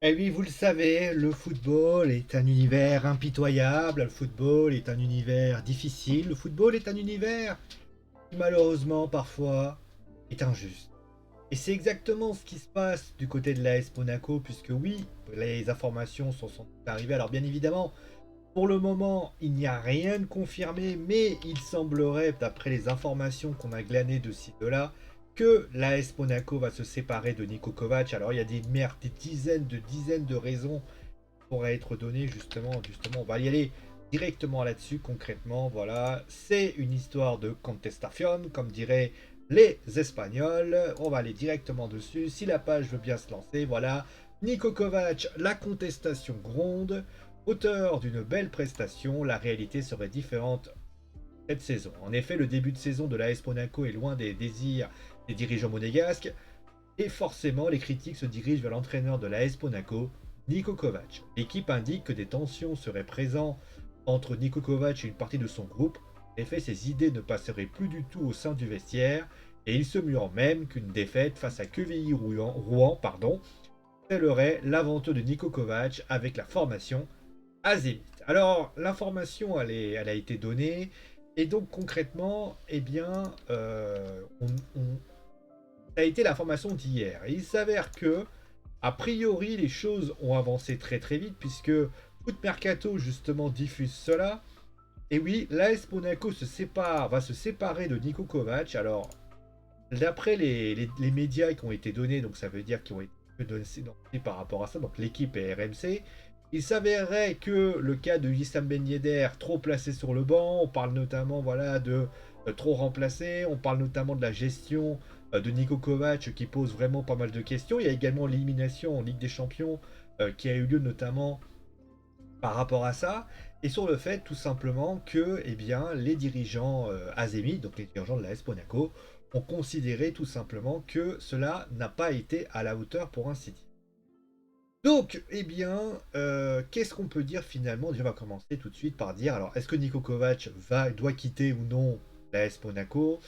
Eh oui, vous le savez, le football est un univers impitoyable, le football est un univers difficile, le football est un univers qui malheureusement parfois est injuste. Et c'est exactement ce qui se passe du côté de l'AS Monaco, puisque oui, les informations sont arrivées. Alors bien évidemment, pour le moment, il n'y a rien de confirmé, mais il semblerait, d'après les informations qu'on a glanées de ci de là, que l'AS Monaco va se séparer de Niko Kovac. Alors il y a des dizaines de raisons qui pourraient être données justement. On va y aller directement là-dessus concrètement. Voilà, c'est une histoire de contestación, comme diraient les Espagnols. On va aller directement dessus. Si la page veut bien se lancer, voilà. Niko Kovac, la contestation gronde. Auteur d'une belle prestation, la réalité serait différente cette saison. En effet, le début de saison de l'AS Monaco est loin des désirs des dirigeants monégasques, et forcément les critiques se dirigent vers l'entraîneur de l'AS Monaco, Niko Kovac. L'équipe indique que des tensions seraient présentes entre Niko Kovac et une partie de son groupe. En effet, ses idées ne passeraient plus du tout au sein du vestiaire, et il se murmure même qu'une défaite face à Rouen scellerait l'aventure de Niko Kovac avec la formation Azimut. Alors, l'information, elle a été donnée, et donc concrètement, eh bien, ça a été l'information d'hier. Et il s'avère que, a priori, les choses ont avancé très très vite, puisque Foot Mercato, justement, diffuse cela. Et oui, l'AS Monaco va se séparer de Niko Kovac. Alors, d'après les médias qui ont été donnés, donc ça veut dire qu'ils ont été donnés par rapport à ça, donc l'équipe et RMC, il s'avérerait que le cas de Wissam Ben Yedder, trop placé sur le banc, on parle notamment voilà, de trop remplacé, on parle notamment de la gestion de Niko Kovac qui pose vraiment pas mal de questions. Il y a également l'élimination en Ligue des Champions qui a eu lieu notamment par rapport à ça, et sur le fait tout simplement que eh bien, les dirigeants Azemi, donc les dirigeants de l'AS Monaco, ont considéré tout simplement que cela n'a pas été à la hauteur pour ainsi dire. Donc, eh bien, qu'est-ce qu'on peut dire finalement? Déjà, on va commencer tout de suite par dire, alors, est-ce que Niko Kovac doit quitter ou non l'AS Monaco?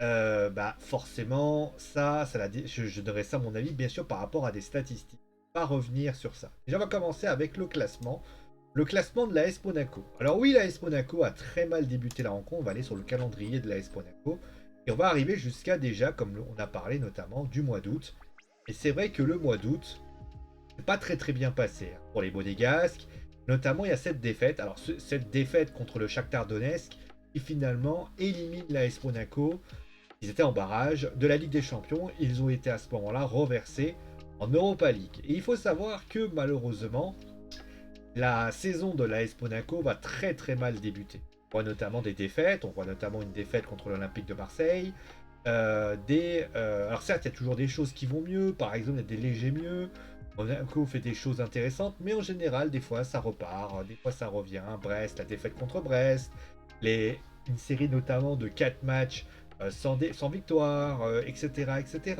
Bah, forcément, je donnerai ça mon avis, bien sûr, par rapport à des statistiques. Pas revenir sur ça. Déjà, on va commencer avec le classement. Le classement de l'AS Monaco. Alors oui, l'AS Monaco a très mal débuté la rencontre. On va aller sur le calendrier de l'AS Monaco. Et on va arriver jusqu'à déjà, comme on a parlé notamment, du mois d'août. Et c'est vrai que le mois d'août, c'est pas très très bien passé hein, pour les Monégasques. Notamment, il y a cette défaite. Alors cette défaite contre le Shakhtar Donetsk qui finalement élimine l'AS Monaco. Ils étaient en barrage de la Ligue des Champions. Ils ont été à ce moment-là reversés en Europa League. Et il faut savoir que malheureusement, la saison de l'AS Monaco va très très mal débuter. On voit notamment des défaites, on voit notamment une défaite contre l'Olympique de Marseille. Alors certes, il y a toujours des choses qui vont mieux, par exemple, il y a des légers mieux. Monaco fait des choses intéressantes, mais en général, des fois ça repart, des fois ça revient. Brest, la défaite contre Brest, une série notamment de 4 matchs sans victoire, etc., etc.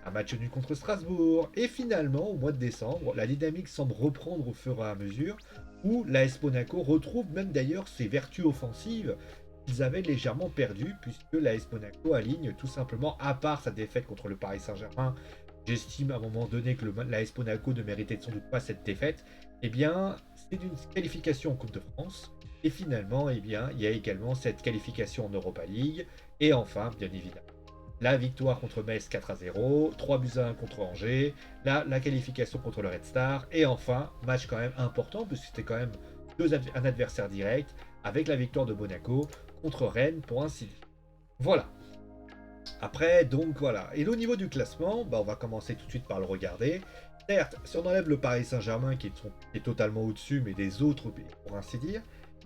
Un match nul contre Strasbourg. Et finalement, au mois de décembre, la dynamique semble reprendre au fur et à mesure, où l'AS Monaco retrouve même d'ailleurs ses vertus offensives qu'ils avaient légèrement perdues, puisque l'AS Monaco aligne tout simplement, à part sa défaite contre le Paris Saint-Germain, j'estime à un moment donné que l'AS Monaco ne méritait sans doute pas cette défaite, eh bien, c'est une qualification en Coupe de France. Et finalement, eh bien, il y a également cette qualification en Europa League. Et enfin, bien évidemment, la victoire contre Metz 4-0, 3 buts à 1 contre Angers, la qualification contre le Red Star, et enfin, match quand même important, puisque c'était quand même un adversaire direct, avec la victoire de Monaco contre Rennes, pour ainsi dire. Voilà. Après, donc voilà. Et au niveau du classement, bah, on va commencer tout de suite par le regarder. Certes, si on enlève le Paris Saint-Germain qui est totalement au-dessus, mais des autres, pour ainsi dire,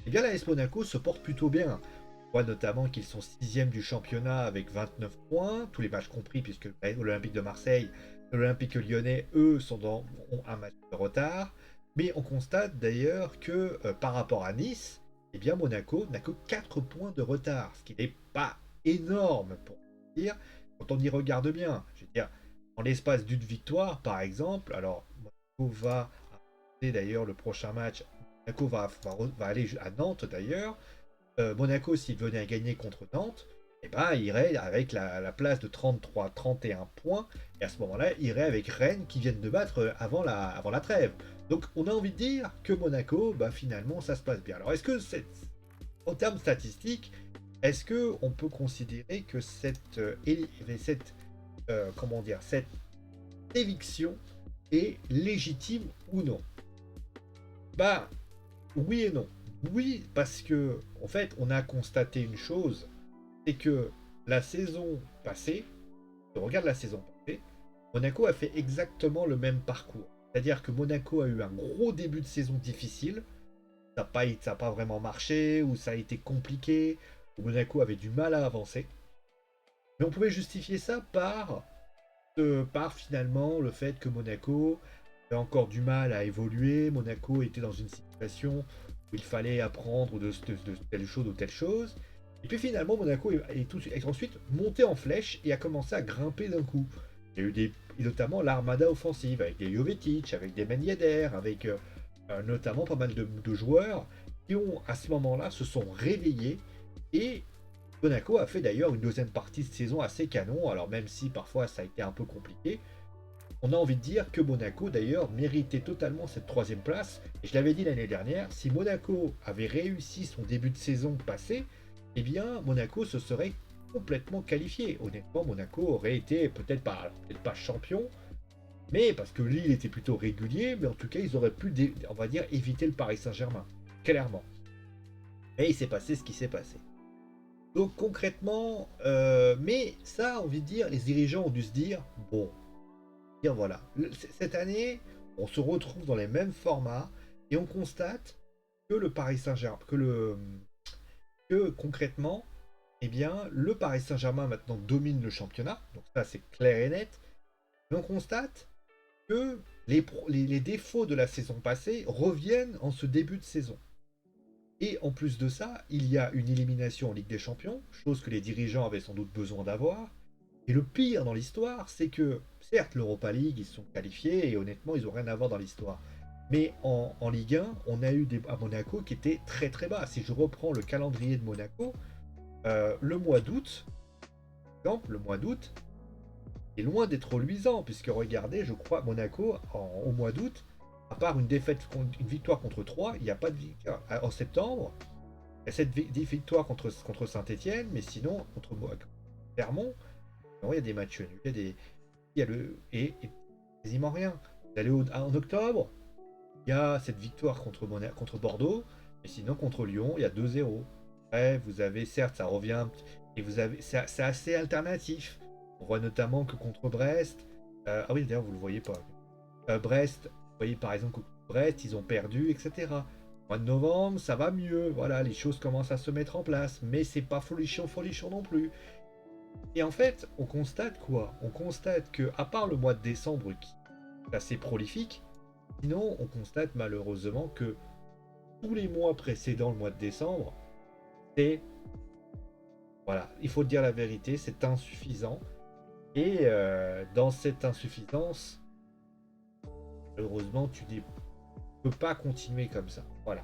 eh bien la S Monaco se porte plutôt bien. On voit notamment qu'ils sont 6e du championnat avec 29 points, tous les matchs compris, puisque l'Olympique de Marseille et l'Olympique lyonnais, eux, ont un match de retard. Mais on constate d'ailleurs que par rapport à Nice, eh bien Monaco n'a que 4 points de retard, ce qui n'est pas énorme pour dire quand on y regarde bien. Je veux dire, en l'espace d'une victoire, par exemple, alors Monaco va affronter d'ailleurs le prochain match. Monaco va aller à Nantes d'ailleurs. Monaco, s'il venait à gagner contre Nantes, et ben, il irait avec la place de 31 points, et à ce moment-là, il irait avec Rennes qui viennent de battre avant la trêve. Donc on a envie de dire que Monaco, bah, finalement, ça se passe bien. Alors est-ce que en termes statistiques, est-ce que on peut considérer que comment dire, cette éviction est légitime ou non? Bah oui et non. Oui, parce que en fait, on a constaté une chose, c'est que la saison passée, si on regarde la saison passée, Monaco a fait exactement le même parcours. C'est-à-dire que Monaco a eu un gros début de saison difficile, ça n'a pas vraiment marché, ou ça a été compliqué, où Monaco avait du mal à avancer. Mais on pouvait justifier ça par finalement le fait que Monaco avait encore du mal à évoluer. Monaco était dans une situation où il fallait apprendre de telle chose ou telle chose. Et puis finalement, Monaco est ensuite monté en flèche et a commencé à grimper d'un coup. Il y a eu notamment l'armada offensive avec des Jovetic, avec des Ben Yedder, avec notamment pas mal de joueurs qui ont à ce moment-là se sont réveillés et Monaco a fait d'ailleurs une deuxième partie de saison assez canon, alors même si parfois ça a été un peu compliqué. On a envie de dire que Monaco d'ailleurs méritait totalement cette troisième place. Et je l'avais dit l'année dernière, si Monaco avait réussi son début de saison passé, eh bien Monaco se serait complètement qualifié. Honnêtement, Monaco aurait été peut-être pas champion, mais parce que Lille était plutôt régulier, mais en tout cas ils auraient pu, on va dire, éviter le Paris Saint-Germain, clairement. Et il s'est passé ce qui s'est passé. Donc concrètement, mais ça, on envie de dire, les dirigeants ont dû se dire, bon, dire voilà, cette année, on se retrouve dans les mêmes formats et on constate que le Paris Saint-Germain, que concrètement, eh bien, le Paris Saint-Germain maintenant domine le championnat, donc ça c'est clair et net. Mais on constate que les défauts de la saison passée reviennent en ce début de saison. Et en plus de ça, il y a une élimination en Ligue des Champions, chose que les dirigeants avaient sans doute besoin d'avoir. Et le pire dans l'histoire, c'est que, certes, l'Europa League, ils se sont qualifiés, et honnêtement, ils n'ont rien à voir dans l'histoire. Mais en Ligue 1, on a eu à Monaco qui était très très bas. Si je reprends le calendrier de Monaco, le mois d'août, le mois d'août est loin d'être luisant, puisque regardez, je crois, Monaco, au mois d'août, à part une victoire contre 3, il n'y a pas de victoire. En septembre, il y a cette victoire contre Saint-Etienne, mais sinon, contre Clermont, il y a des matchs nuls, il y a et quasiment rien. Vous allez en octobre, il y a cette victoire contre Bordeaux, mais sinon contre Lyon, il y a 2-0. Ouais, vous avez, certes, ça revient, et c'est assez alternatif. On voit notamment que contre Brest, ah oui, d'ailleurs, vous le voyez pas. Brest, vous voyez par exemple que Brest, ils ont perdu, etc. Au mois de novembre, ça va mieux, voilà, les choses commencent à se mettre en place, mais c'est pas folichon non plus. Et en fait, on constate quoi? On constate que, à part le mois de décembre qui est assez prolifique, sinon on constate malheureusement que tous les mois précédant le mois de décembre, c'est, voilà, il faut dire la vérité, c'est insuffisant. Et dans cette insuffisance, malheureusement, tu ne peux pas continuer comme ça. Voilà.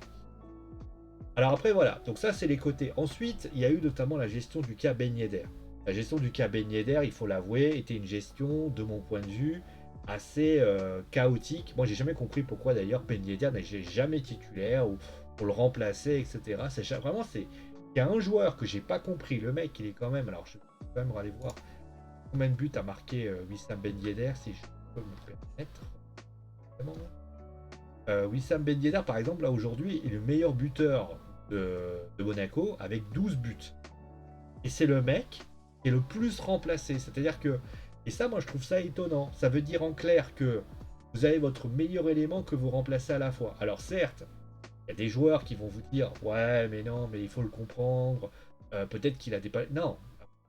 Alors après, voilà. Donc ça, c'est les côtés. Ensuite, il y a eu notamment la gestion du cas Ben Yedder. La gestion du cas Ben Yedder, il faut l'avouer, était une gestion, de mon point de vue, assez chaotique. Moi, j'ai jamais compris pourquoi d'ailleurs Ben Yedder n'est jamais titulaire ou pour le remplacer, etc. Vraiment, il y a un joueur que j'ai pas compris. Le mec, il est quand même. Alors, je vais quand même aller voir combien de buts a marqué Wissam Ben Yedder, si je peux me permettre. Wissam Ben Yedder, par exemple, là aujourd'hui, est le meilleur buteur de Monaco avec 12 buts. Et c'est le mec qui est le plus remplacé. C'est-à-dire que, et ça, moi, je trouve ça étonnant. Ça veut dire en clair que vous avez votre meilleur élément que vous remplacez à la fois. Alors, certes, il y a des joueurs qui vont vous dire ouais, mais non, mais il faut le comprendre. Peut-être qu'il a des. Non, à un moment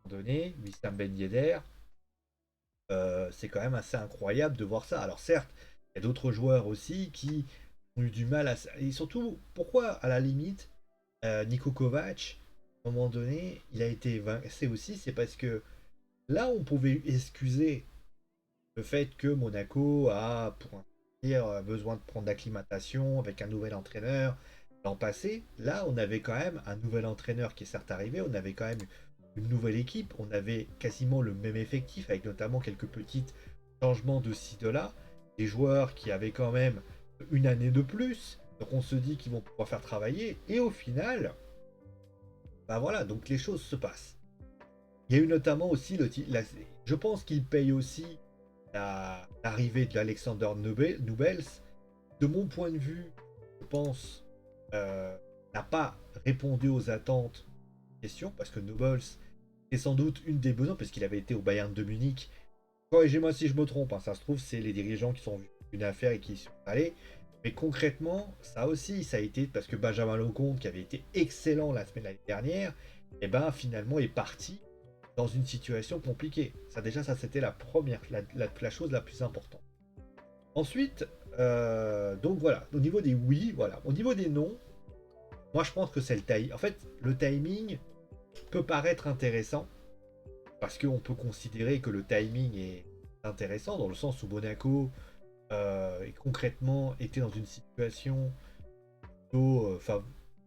donné, Wissam Ben Yedder, c'est quand même assez incroyable de voir ça. Alors, certes, il y a d'autres joueurs aussi qui ont eu du mal à. Et surtout, pourquoi, à la limite, Niko Kovac, à un moment donné, il a été évincé aussi, c'est parce que là, on pouvait excuser le fait que Monaco a, pour ainsi dire, besoin de prendre d'acclimatation avec un nouvel entraîneur l'an passé. Là, on avait quand même un nouvel entraîneur qui est certes arrivé, on avait quand même une nouvelle équipe. On avait quasiment le même effectif, avec notamment quelques petits changements de ci, de là. Des joueurs qui avaient quand même une année de plus. Donc on se dit qu'ils vont pouvoir faire travailler. Et au final, bah voilà, donc les choses se passent. Il y a eu notamment aussi je pense qu'il paye aussi l'arrivée de l'Alexander Noubels. De mon point de vue, je pense, n'a pas répondu aux attentes question, parce que Nobles est sans doute une des besoins, parce qu'il avait été au Bayern de Munich. Corrigez-moi si je me trompe, hein, ça se trouve, c'est les dirigeants qui sont vus une affaire et qui y sont allés. Mais concrètement, ça aussi, ça a été parce que Benjamin Lecomte, qui avait été excellent l'année dernière, et ben finalement est parti dans une situation compliquée. Ça déjà, ça c'était la première, la chose la plus importante. Ensuite, donc voilà, au niveau des oui, voilà. Au niveau des non, moi je pense que c'est le timing. En fait, le timing peut paraître intéressant, parce qu'on peut considérer que le timing est intéressant, dans le sens où Monaco concrètement était dans une situation plutôt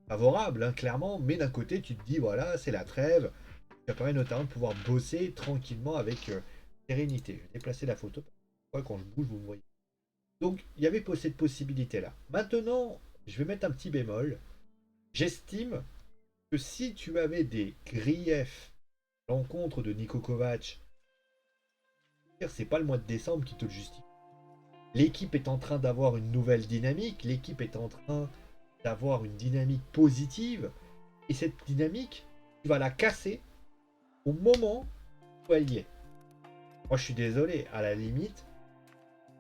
favorable, hein, clairement, mais d'un côté tu te dis, voilà, c'est la trêve, ça permet notamment de pouvoir bosser tranquillement avec sérénité. Je vais déplacer la photo, quand je bouge, vous me voyez. Donc, il y avait cette possibilité-là. Maintenant, je vais mettre un petit bémol. J'estime que si tu avais des griefs à l'encontre de Niko Kovac, c'est pas le mois de décembre qui te le justifie. L'équipe est en train d'avoir une nouvelle dynamique, l'équipe est en train d'avoir une dynamique positive, et cette dynamique, tu vas la casser au moment où elle y est. Moi, je suis désolé, à la limite,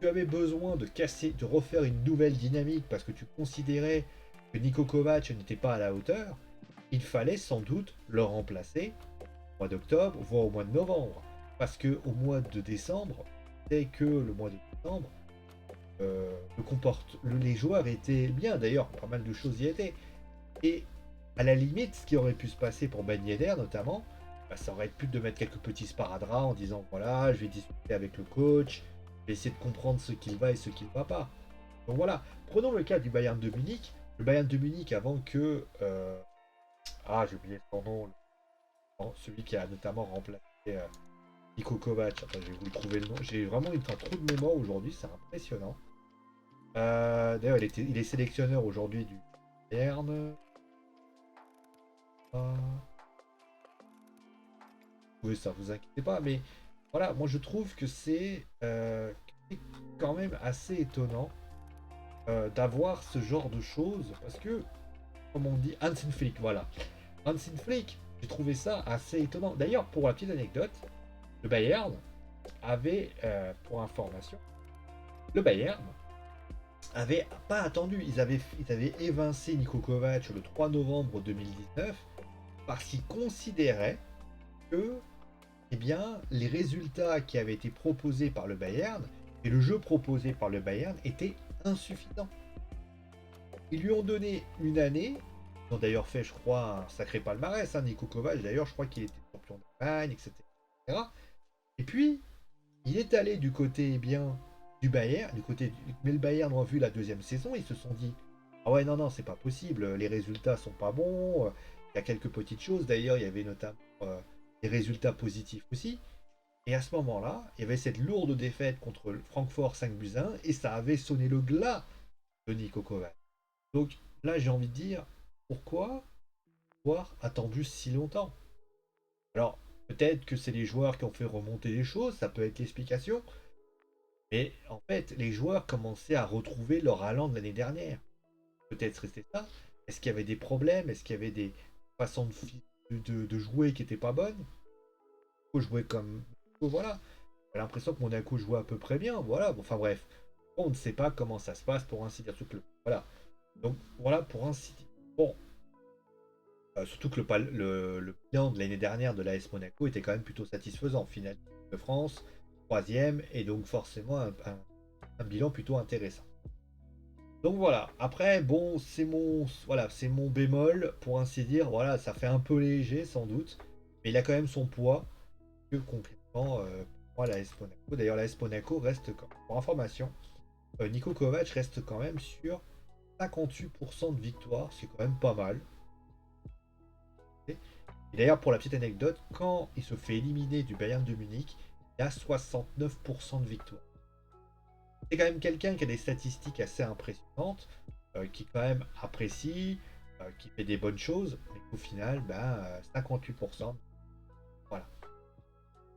tu avais besoin de casser, de refaire une nouvelle dynamique parce que tu considérais que Niko Kovac n'était pas à la hauteur, il fallait sans doute le remplacer au mois d'octobre, voire au mois de novembre. Parce que au mois de décembre, c'est que le mois de décembre, les joueurs étaient bien. D'ailleurs, pas mal de choses y étaient. Et à la limite, ce qui aurait pu se passer pour Ben Yedder notamment, bah, ça aurait pu de mettre quelques petits sparadraps en disant voilà, je vais discuter avec le coach, je vais essayer de comprendre ce qu'il va et ce qu'il ne va pas. Donc voilà, prenons le cas du Bayern de Munich. Le Bayern de Munich avant que j'ai oublié son nom, celui qui a notamment remplacé Niko Kovac. Attends, je vais vous trouver le nom. J'ai vraiment un trou de mémoire aujourd'hui, c'est impressionnant. D'ailleurs, il est sélectionneur aujourd'hui du Bayern. Oui, ça vous inquiétez pas, mais voilà, moi je trouve que c'est quand même assez étonnant d'avoir ce genre de choses, parce que, comme on dit, Hansen Flick, voilà. Hansen Flick, j'ai trouvé ça assez étonnant. D'ailleurs, pour la petite anecdote, le Bayern avait, pour information, le Bayern avait pas attendu. Ils avaient évincé Niko Kovac le 3 novembre 2019 parce qu'ils considéraient que les résultats qui avaient été proposés par le Bayern et le jeu proposé par le Bayern étaient insuffisants. Ils lui ont donné une année. Ils ont d'ailleurs fait, je crois, un sacré palmarès. Niko Kovac, d'ailleurs, je crois qu'il était champion d'Allemagne, etc. Et puis, il est allé du côté du Bayern, mais le Bayern a vu la deuxième saison, ils se sont dit ah ouais, non, c'est pas possible, les résultats sont pas bons, il y a quelques petites choses, d'ailleurs, il y avait notamment des résultats positifs aussi. Et à ce moment-là, il y avait cette lourde défaite contre le Francfort 5-1, et ça avait sonné le glas de Niko Kovac. Donc là, j'ai envie de dire, pourquoi avoir attendu si longtemps? Alors, peut-être que c'est les joueurs qui ont fait remonter les choses, ça peut être l'explication, mais en fait, les joueurs commençaient à retrouver leur allant de l'année dernière. Peut-être c'était ça. Est-ce qu'il y avait des problèmes? Est-ce qu'il y avait des façons de jouer qui n'étaient pas bonnes? Monaco jouait comme. Voilà. J'ai l'impression que Monaco jouait à peu près bien. Voilà. Bon, enfin bref. On ne sait pas comment ça se passe pour ainsi dire ce club. Voilà. Donc voilà pour ainsi dire. Bon. Surtout que le bilan de l'année dernière de l'AS Monaco était quand même plutôt satisfaisant. Finale de France, troisième, et donc forcément un bilan plutôt intéressant. Donc voilà, après, bon, c'est mon bémol, pour ainsi dire, voilà, ça fait un peu léger sans doute, mais il a quand même son poids, que concrètement, pour moi, l'AS Monaco, d'ailleurs l'AS Monaco reste, pour information, Niko Kovac reste quand même sur 58% de victoire, c'est quand même pas mal. Et d'ailleurs, pour la petite anecdote, quand il se fait éliminer du Bayern de Munich, il a 69% de victoire. C'est quand même quelqu'un qui a des statistiques assez impressionnantes, qui quand même apprécie, qui fait des bonnes choses, mais qu'au final, 58%. Voilà.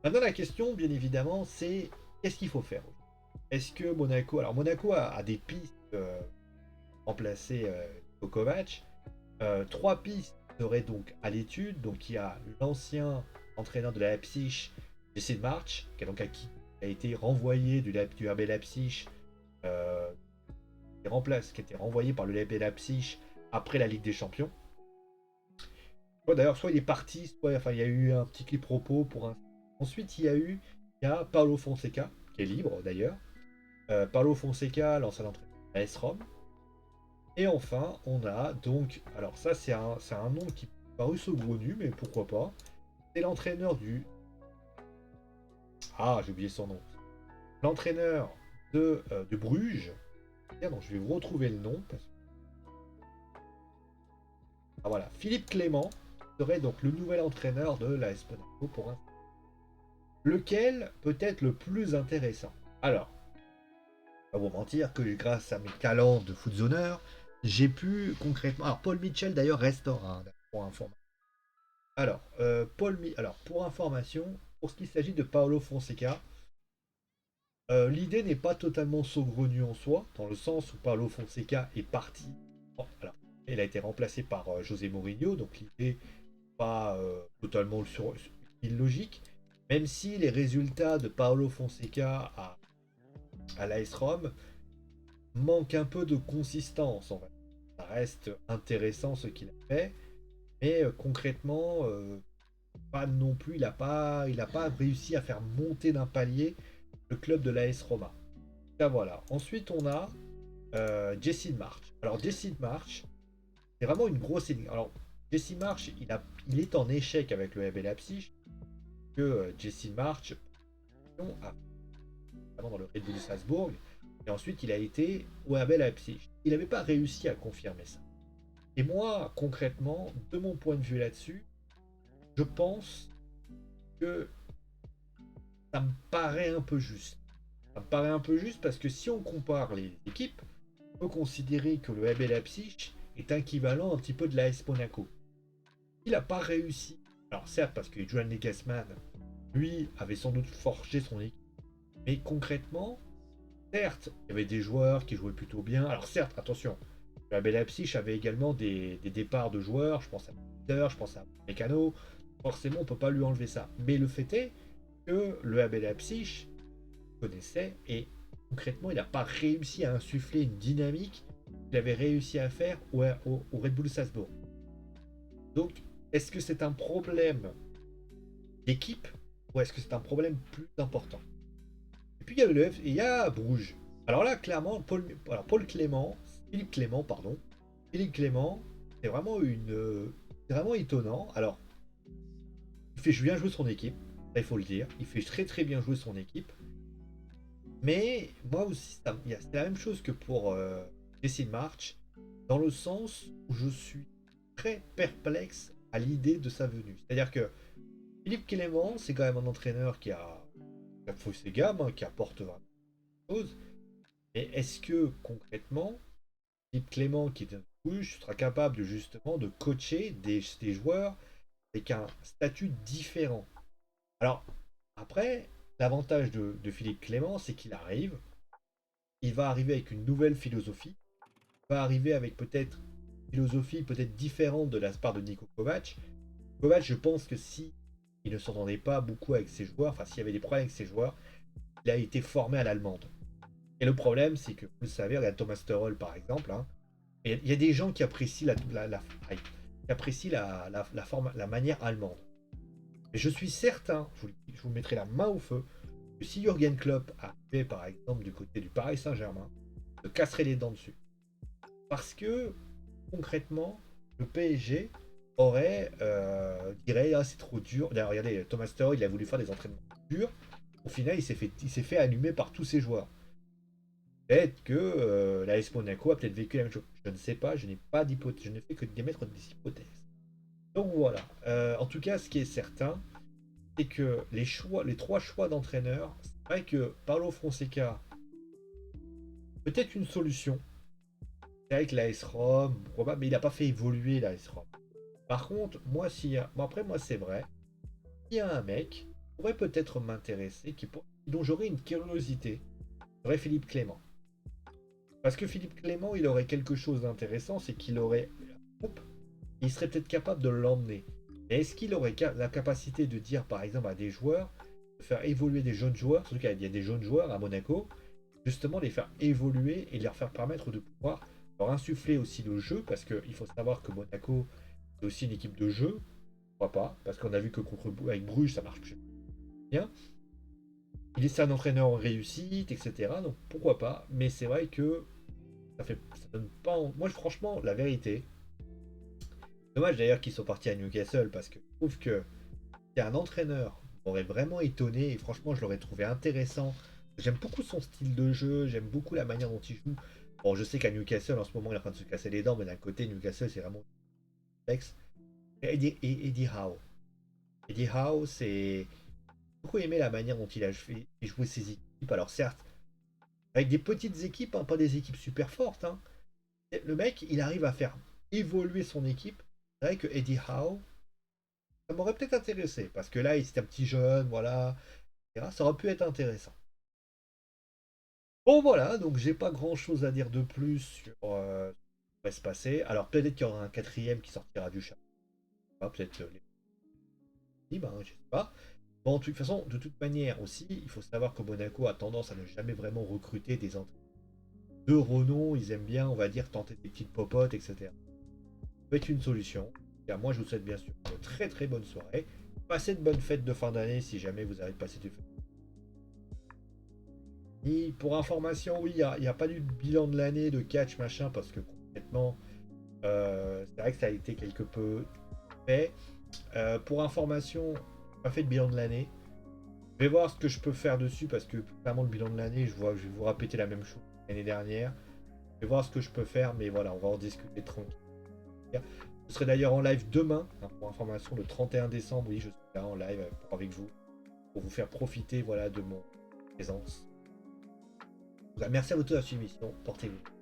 Maintenant, la question, bien évidemment, c'est qu'est-ce qu'il faut faire? Est-ce que Monaco... Alors, Monaco a des pistes pour remplacer Kovac. Trois pistes seraient donc à l'étude. Donc, il y a l'ancien entraîneur de la Leipzig, Jesse March, qui a donc a été renvoyé du RB Leipzig, euh, qui a été renvoyé par le RB Leipzig après la Ligue des Champions. D'ailleurs, soit il est parti, soit enfin, il y a eu un petit quiproquo pour un. Ensuite, il y a Paulo Fonseca, qui est libre d'ailleurs. Paulo Fonseca, l'ancien entraîneur de l'AS Rome. Et enfin, on a donc, alors ça c'est un nom qui paru saugrenu, mais pourquoi pas. C'est l'entraîneur du. Ah, j'ai oublié son nom. L'entraîneur de Bruges. Donc je vais vous retrouver le nom. Ah voilà, Philippe Clément serait donc le nouvel entraîneur de l'AS Monaco pour un. Lequel peut être le plus intéressant? Alors, pas vous mentir que grâce à mes talents de footzoneur, j'ai pu concrètement. Alors, Paul Mitchell d'ailleurs restera pour information. Alors, Alors, pour information, pour ce qui s'agit de Paolo Fonseca, l'idée n'est pas totalement saugrenue en soi, dans le sens où Paolo Fonseca est parti. Bon, alors, il a été remplacé par José Mourinho, donc l'idée n'est pas totalement illogique, même si les résultats de Paolo Fonseca à l'AS Rome manquent un peu de consistance en fait. Ça reste intéressant ce qu'il a fait, mais concrètement, pas non plus, il a pas réussi à faire monter d'un palier le club de l'AS Roma. Là voilà. Ensuite, on a Jesse March. Alors, Jesse March, c'est vraiment une grosse énigme. Alors, Jesse March, il est en échec avec le RB Leipzig, que Jesse March a dans le Red Bull Salzbourg, et ensuite il a été au RB Leipzig. Il n'avait pas réussi à confirmer ça. Et moi, concrètement, de mon point de vue là-dessus, je pense que ça me paraît un peu juste. Ça me paraît un peu juste parce que si on compare les équipes, on peut considérer que le RB Leipzig est équivalent un petit peu de l'AS Monaco. Il n'a pas réussi. Alors certes, parce que Johan Nagelsmann, lui, avait sans doute forgé son équipe. Mais concrètement, certes, il y avait des joueurs qui jouaient plutôt bien. Alors certes, attention, le RB Leipzig avait également des départs de joueurs. Je pense à Peter, je pense à Mécano. Forcément, on ne peut pas lui enlever ça. Mais le fait est que le RB Leipzig connaissait et concrètement il n'a pas réussi à insuffler une dynamique qu'il avait réussi à faire au Red Bull Salzbourg. Donc est-ce que c'est un problème d'équipe ou est-ce que c'est un problème plus important? Et puis il y a il y a Bruges. Alors là clairement Paul Clément, Philippe Clément pardon, Philippe Clément c'est vraiment c'est vraiment étonnant. Alors il fait bien jouer son équipe, ça il faut le dire, il fait très très bien jouer son équipe. Mais moi aussi, c'est la même chose que pour Jesse March, dans le sens où je suis très perplexe à l'idée de sa venue. C'est-à-dire que Philippe Clément, c'est quand même un entraîneur qui a fait ses gammes, hein, qui apporte vraiment des choses. Mais est-ce que concrètement, Philippe Clément, qui est un coach, sera capable de, justement de coacher des joueurs avec un statut différent? Alors, après, l'avantage de Philippe Clément, c'est qu'il arrive, il va arriver avec une nouvelle philosophie, il va arriver avec peut-être une philosophie peut-être différente de la part de Niko Kovac. Kovac, je pense que si il ne s'entendait pas beaucoup avec ses joueurs, enfin s'il y avait des problèmes avec ses joueurs, il a été formé à l'allemande. Et le problème, c'est que, vous le savez, regarde Thomas Tuchel par exemple, hein, il y a des gens qui apprécient qui apprécient la manière allemande. Mais je suis certain, je vous mettrai la main au feu, que si Jürgen Klopp arrivait par exemple du côté du Paris Saint-Germain, se casserait les dents dessus. Parce que concrètement, le PSG dirait ah c'est trop dur. D'ailleurs, regardez, Thomas Tuchel, il a voulu faire des entraînements durs. Au final, il s'est fait allumer par tous ses joueurs. Peut-être que la S Monaco a peut-être vécu la même chose. Je ne sais pas, je n'ai pas d'hypothèse, je ne fais que d'émettre des hypothèses. Donc voilà. En tout cas, ce qui est certain, c'est que les trois choix d'entraîneur, c'est vrai que Paulo Fonseca, peut-être une solution. C'est vrai que l'AS Rome, pourquoi pas, mais il n'a pas fait évoluer l'AS Rome. Par contre, moi, s'il y a... bon, après, moi, c'est vrai, il y a un mec qui pourrait peut-être m'intéresser, dont j'aurais une curiosité, serait Philippe Clément. Parce que Philippe Clément, il aurait quelque chose d'intéressant, c'est qu'il aurait un groupe, et il serait peut-être capable de l'emmener. Et est-ce qu'il aurait la capacité de dire, par exemple, à des joueurs, de faire évoluer des jeunes joueurs, surtout qu'il y a des jeunes joueurs à Monaco, justement les faire évoluer et leur faire permettre de pouvoir leur insuffler aussi le jeu, parce qu'il faut savoir que Monaco, c'est aussi une équipe de jeu, pourquoi pas, parce qu'on a vu que avec Bruges, ça marche bien. Il est un entraîneur en réussite, etc. Donc pourquoi pas, mais c'est vrai que ça donne pas. Moi, franchement, la vérité, dommage d'ailleurs qu'ils sont partis à Newcastle parce que je trouve que si un entraîneur m'aurait vraiment étonné et franchement, je l'aurais trouvé intéressant. J'aime beaucoup son style de jeu, j'aime beaucoup la manière dont il joue. Bon, je sais qu'à Newcastle, en ce moment, il est en train de se casser les dents, mais d'un côté, Newcastle, c'est vraiment complexe. Eddie Howe. Eddie Howe, c'est. J'ai beaucoup aimé la manière dont il a joué ses équipes. Alors, certes, avec des petites équipes, hein, pas des équipes super fortes. Hein. Le mec, il arrive à faire évoluer son équipe. C'est vrai que Eddie Howe, ça m'aurait peut-être intéressé, parce que là, il était un petit jeune, voilà, etc. Ça aurait pu être intéressant. Bon, voilà, donc j'ai pas grand-chose à dire de plus sur ce qui va se passer. Alors, peut-être qu'il y aura un quatrième qui sortira du chat. Peut-être les ben, je sais pas. Bon, de toute façon, de toute manière aussi, il faut savoir que Monaco a tendance à ne jamais vraiment recruter des entraîneurs de renom. Ils aiment bien, on va dire, tenter des petites popotes, etc. Peut être une solution. Car moi, je vous souhaite bien sûr une très très bonne soirée. Passez de bonnes fêtes de fin d'année si jamais vous avez passé du fête. Et pour information, oui, il n'y a pas eu de bilan de l'année de catch machin parce que complètement, c'est vrai que ça a été quelque peu fait. Pour information, j'ai pas fait de bilan de l'année. Je vais voir ce que je peux faire dessus parce que clairement le bilan de l'année, je vais vous répéter la même chose que l'année dernière. Je vais voir ce que je peux faire, mais voilà, on va en discuter tranquille. Je serai d'ailleurs en live demain, hein, pour information, le 31 décembre. Oui, je serai là en live avec vous pour vous faire profiter, voilà, de mon présence. Merci à vous tous d'avoir suivi l'émission. Portez-vous.